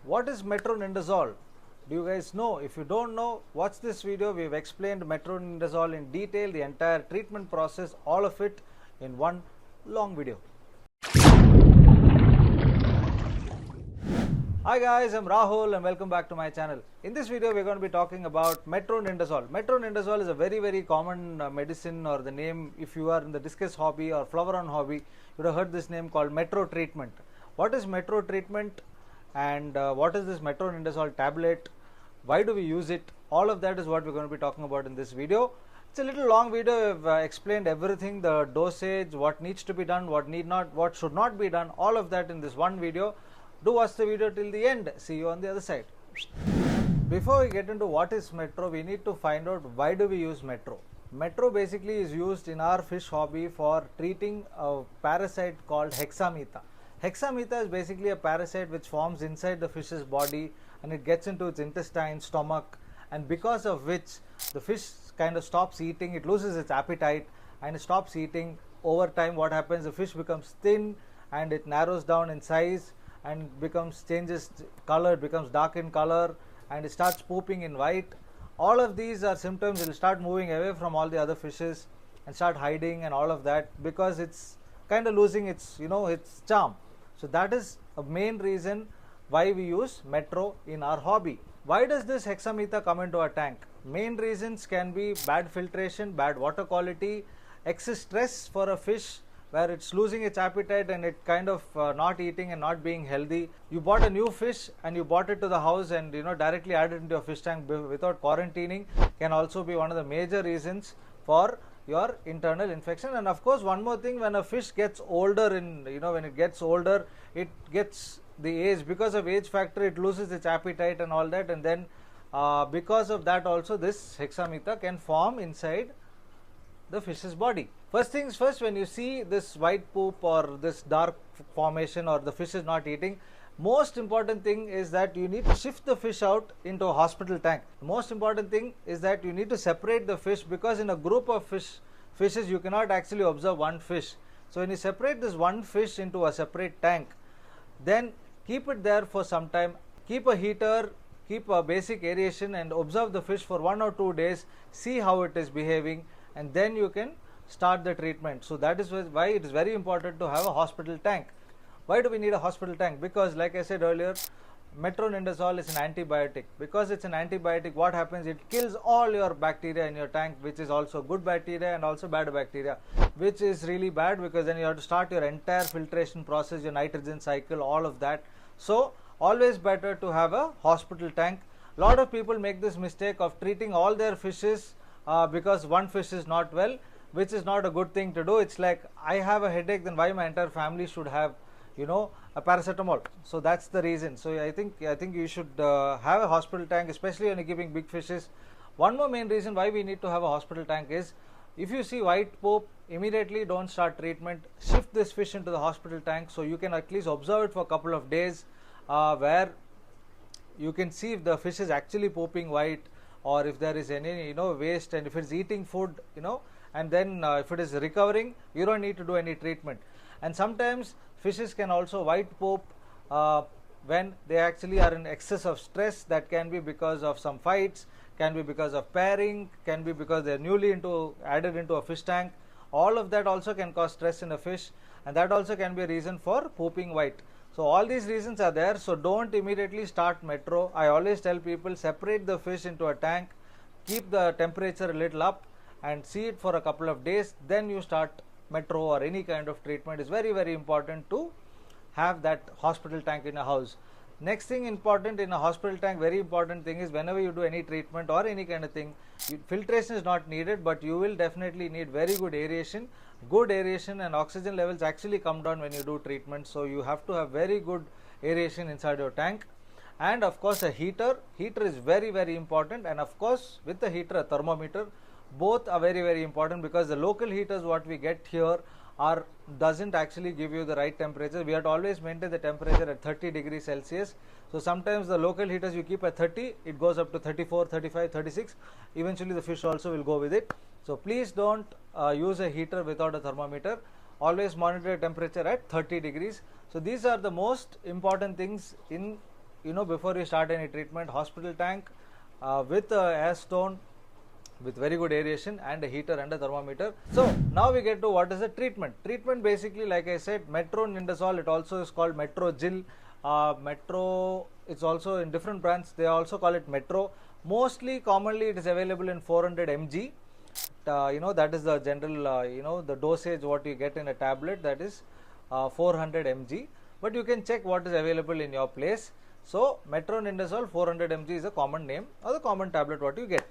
What is metronidazole? Do you guys know? If you don't know, watch this video. We've explained metronidazole in detail, the entire treatment process, all of it in one long video. Hi guys, I'm Rahul and welcome back to my channel. In this video, we're going to be talking about metronidazole. Metronidazole is a very common medicine, or the name, if you are in the Discus hobby or flower on hobby, you would have heard this name called metro treatment. What is metro treatment? And what is this metronidazole tablet? Why do we use it? All of that is what we're going to be talking about in this video. It's a little long video. I've explained everything, the dosage, what needs to be done, what should not be done, all of that in this one video. Do watch the video till the end. See you on the other side. Before we get into what is metro, we need to find out why do we use metro. Metro basically is used in our fish hobby for treating a parasite called hexametha. Hexametha is basically a parasite which forms inside the fish's body, and it gets into its intestine, stomach, and because of which the fish kind of stops eating, it loses its appetite and it stops eating. Over time, what happens? The fish becomes thin and it narrows down in size and changes color, it becomes dark in color, and it starts pooping in white. All of these are symptoms. It will start moving away from all the other fishes and start hiding and all of that, because it's kind of losing its its charm. So that is a main reason why we use metro in our hobby. Why does this hexametha come into a tank? Main reasons can be bad filtration, bad water quality, excess stress for a fish where it's losing its appetite and it kind of not eating and not being healthy. You bought a new fish and you bought it to the house and directly added it into your fish tank without quarantining can also be one of the major reasons for your internal infection. And of course, one more thing, when a fish gets older, when it gets older, it gets the age, because of age factor, it loses its appetite and all that, and then because of that also this hexametha can form inside the fish's body. First things first, when you see this white poop or this dark formation or the fish is not eating, most important thing is that you need to shift the fish out into a hospital tank. Most important thing is that you need to separate the fish, because in a group of fishes you cannot actually observe one fish. So when you separate this one fish into a separate tank, then keep it there for some time. Keep a heater, keep a basic aeration and observe the fish for 1 or 2 days. See how it is behaving, and then you can start the treatment. So that is why it is very important to have a hospital tank. Why do we need a hospital tank? Because like I said earlier, metronidazole is an antibiotic. Because it's an antibiotic, what happens? It kills all your bacteria in your tank, which is also good bacteria and also bad bacteria, which is really bad, because then you have to start your entire filtration process, your nitrogen cycle, all of that. So always better to have a hospital tank. A lot of people make this mistake of treating all their fishes because one fish is not well, which is not a good thing to do. It's like, I have a headache, then why my entire family should have a paracetamol? So that's the reason. So I think you should have a hospital tank, especially when you're keeping big fishes. One more main reason why we need to have a hospital tank is, if you see white poop, immediately don't start treatment. Shift this fish into the hospital tank so you can at least observe it for a couple of days, where you can see if the fish is actually pooping white, or if there is any waste, and if it's eating food, and then if it is recovering, you don't need to do any treatment. And sometimes fishes can also white poop when they actually are in excess of stress. That can be because of some fights, can be because of pairing, can be because they are newly added into a fish tank. All of that also can cause stress in a fish, and that also can be a reason for pooping white. So all these reasons are there. So don't immediately start metro. I always tell people, separate the fish into a tank, keep the temperature a little up and see it for a couple of days, then you start metro or any kind of treatment. It's very important to have that hospital tank in a house. Next thing important in a hospital tank, very important thing is, whenever you do any treatment or any kind of thing, filtration is not needed, but you will definitely need very good aeration. Good aeration and oxygen levels actually come down when you do treatment, so you have to have very good aeration inside your tank. And of course a heater is very important, and of course with the heater a thermometer. Both are very important, because the local heaters what we get here doesn't actually give you the right temperature. We have to always maintain the temperature at 30 degrees Celsius. So sometimes the local heaters you keep at 30, it goes up to 34, 35, 36. Eventually the fish also will go with it. So please don't use a heater without a thermometer. Always monitor temperature at 30 degrees. So these are the most important things in before you start any treatment, hospital tank with a air stone with very good aeration and a heater and a thermometer. So now we get to what is the treatment. Treatment basically, like I said, metronidazole, it also is called Metrogil. Metro, it's also in different brands, they also call it Metro. Mostly commonly it is available in 400 mg. That is the general, the dosage what you get in a tablet, that is 400 mg. But you can check what is available in your place. So metronidazole 400 mg is a common name or the common tablet what you get.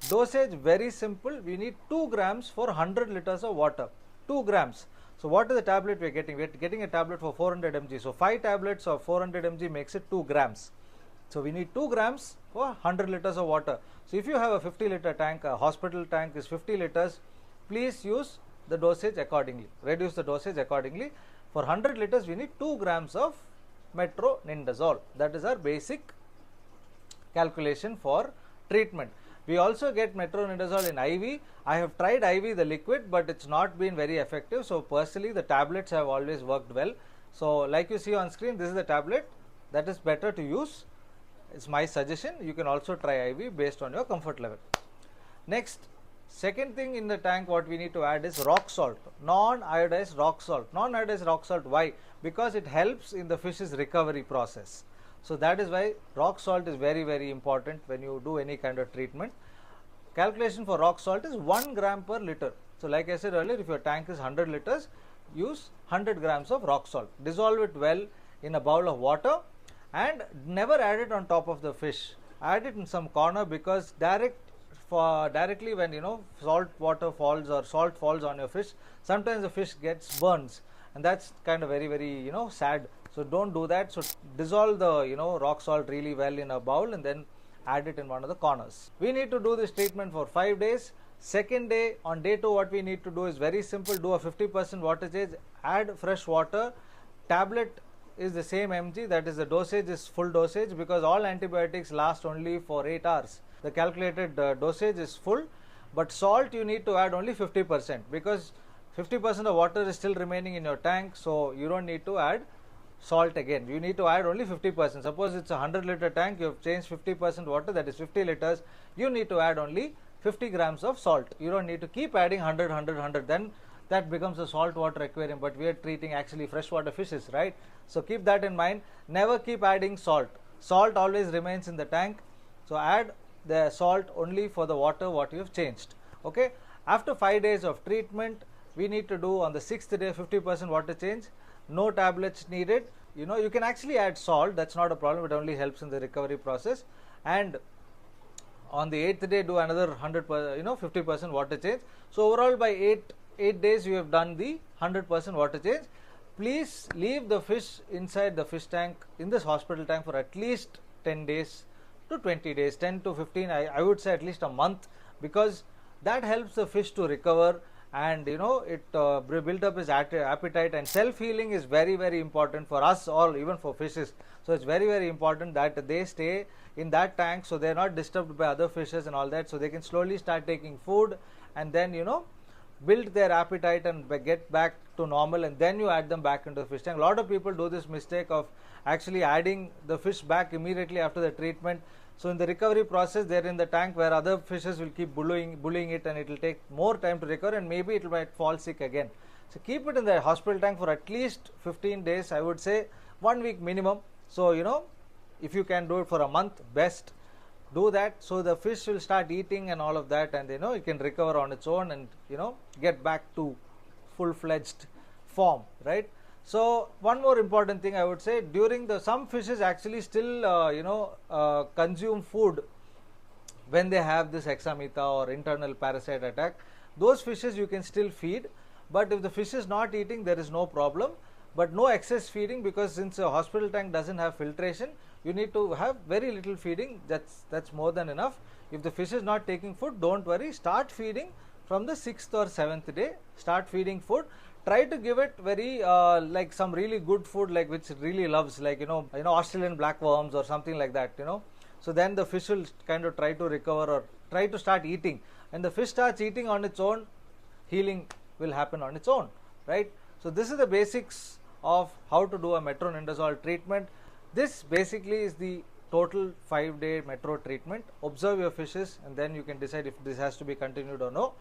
Dosage very simple, we need 2 grams for 100 liters of water, 2 grams. So what is the tablet we are getting? We are getting a tablet for 400 mg. So 5 tablets of 400 mg makes it 2 grams. So we need 2 grams for 100 liters of water. So if you have a 50 liter tank, a hospital tank is 50 liters, please use the dosage accordingly, reduce the dosage accordingly. For 100 liters we need 2 grams of metronidazole. That is our basic calculation for treatment. We also get metronidazole in IV. I have tried IV, the liquid, but it's not been very effective. So personally, the tablets have always worked well. So like you see on screen, this is the tablet. That is better to use. It's my suggestion. You can also try IV based on your comfort level. Next, second thing in the tank what we need to add is rock salt, non-iodized rock salt. Non-iodized rock salt, why? Because it helps in the fish's recovery process. So that is why rock salt is very, very important when you do any kind of treatment. Calculation for rock salt is 1 gram per liter. So like I said earlier, if your tank is 100 liters, use 100 grams of rock salt. Dissolve it well in a bowl of water and never add it on top of the fish. Add it in some corner, because directly when salt water falls or salt falls on your fish, sometimes the fish gets burns, and that's kind of very, very sad. So don't do that. So dissolve the rock salt really well in a bowl and then add it in one of the corners. We need to do this treatment for 5 days. Second day, on day 2, what we need to do is very simple. Do a 50% water change, add fresh water. Tablet is the same mg, that is the dosage is full dosage, because all antibiotics last only for 8 hours. The calculated dosage is full, but salt you need to add only 50%, because 50% of water is still remaining in your tank, so you don't need to add salt again. You need to add only 50%. Suppose it's a 100 liter tank, you have changed 50% water, that is 50 liters. You need to add only 50 grams of salt. You don't need to keep adding 100, 100, 100. Then that becomes a saltwater aquarium, but we are treating actually freshwater fishes, right? So keep that in mind. Never keep adding salt. Salt always remains in the tank. So add the salt only for the water what you have changed. Okay. After 5 days of treatment, we need to do on the 6th day 50% water change. No tablets needed. You can actually add salt, that's not a problem, it only helps in the recovery process. And on the 8th day do another 50% water change. So overall by 8 days you have done the 100% water change. Please leave the fish inside the fish tank in this hospital tank for at least 10 days to 20 days, 10 to 15, I would say at least a month, because that helps the fish to recover. And it build up his appetite, and self-healing is very, very important for us or even for fishes. So it's very, very important that they stay in that tank, so they're not disturbed by other fishes and all that, so they can slowly start taking food and then build their appetite and get back to normal, and then you add them back into the fish tank. A lot of people do this mistake of actually adding the fish back immediately after the treatment. So in the recovery process, they're in the tank where other fishes will keep bullying it, and it will take more time to recover, and maybe it might fall sick again. So keep it in the hospital tank for at least 15 days, I would say 1 week minimum. So if you can do it for a month, best do that, so the fish will start eating and all of that, and it can recover on its own and get back to full-fledged form, right? So one more important thing I would say, during some fishes actually still consume food when they have this hexameta or internal parasite attack. Those fishes you can still feed, but if the fish is not eating, there is no problem. But no excess feeding, because since a hospital tank doesn't have filtration, you need to have very little feeding. That's more than enough. If the fish is not taking food, don't worry, start feeding from the 6th or 7th day. Start feeding food. Try to give it very like some really good food, like which it really loves, like Australian black worms or something like that. So then the fish will kind of try to recover or try to start eating. And the fish starts eating on its own, healing will happen on its own, right? So this is the basics of how to do a metronidazole treatment. This basically is the total 5-day metro treatment. Observe your fishes and then you can decide if this has to be continued or no.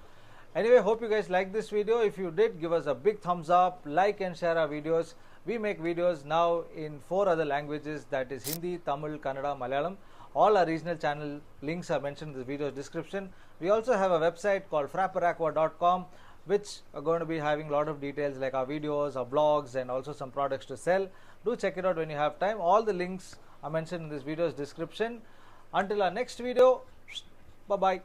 Anyway, hope you guys like this video. If you did, give us a big thumbs up, like and share our videos. We make videos now in 4 other languages, that is Hindi, Tamil, Kannada, Malayalam. All our regional channel links are mentioned in the video's description. We also have a website called Fwrapper which are going to be having a lot of details like our videos, our blogs, and also some products to sell. Do check it out when you have time. All the links are mentioned in this video's description. Until our next video, bye-bye.